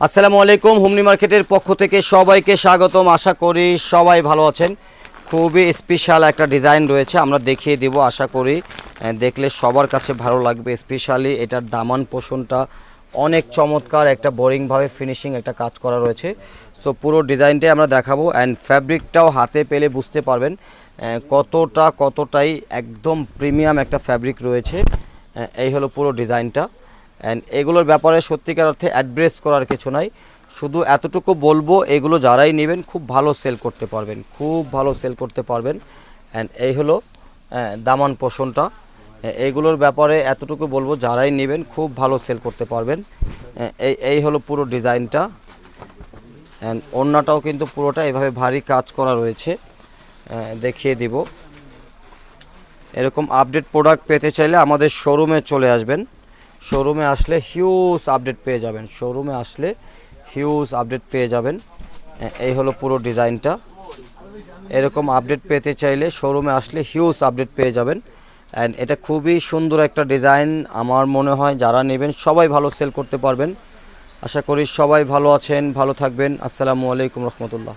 আসসালামু আলাইকুম। হুমনি মার্কেটের পক্ষ থেকে সবাইকে স্বাগতম। আশা করি সবাই ভালো আছেন। খুবই স্পেশাল একটা ডিজাইন রয়েছে, আমরা দেখিয়ে দিব। আশা করি দেখলে সবার কাছে ভালো লাগবে। স্পেশালি এটার দামান পোষণটা অনেক চমৎকার, একটা বোরিংভাবে ফিনিশিং একটা কাজ করা রয়েছে। সো পুরো ডিজাইনটাই আমরা দেখাবো অ্যান্ড ফ্যাব্রিকটাও হাতে পেলে বুঝতে পারবেন কতটাই একদম প্রিমিয়াম একটা ফ্যাব্রিক রয়েছে। এই হলো পুরো ডিজাইনটা। অ্যান্ড এগুলোর ব্যাপারে সত্যিকার অর্থে অ্যাড্রেস করার কিছু নাই, শুধু এতটুকু বলবো এগুলো যারাই নেবেন খুব ভালো সেল করতে পারবেন, খুব ভালো সেল করতে পারবেন। অ্যান্ড এই হলো দামান পোষণটা। এইগুলোর ব্যাপারে এতটুকু বলবো যারাই নেবেন খুব ভালো সেল করতে পারবেন। এই হলো পুরো ডিজাইনটা। অ্যান্ড ওড়নাটাও কিন্তু পুরোটা এভাবে ভারী কাজ করা রয়েছে, দেখিয়ে দিব। এরকম আপডেট প্রোডাক্ট পেতে চাইলে আমাদের শোরুমে চলে আসবেন। শোরুমে আসলে হিউজ আপডেট পেয়ে যাবেন, শোরুমে আসলে হিউজ আপডেট পেয়ে যাবেন। এই হলো পুরো ডিজাইনটা। এরকম আপডেট পেতে চাইলে শোরুমে আসলে হিউজ আপডেট পেয়ে যাবেন। অ্যান্ড এটা খুবই সুন্দর একটা ডিজাইন। আমার মনে হয় যারা নেবেন সবাই ভালো সেল করতে পারবেন। আশা করি সবাই ভালো আছেন, ভালো থাকবেন। আসসালামু আলাইকুম রহমতুল্লাহ।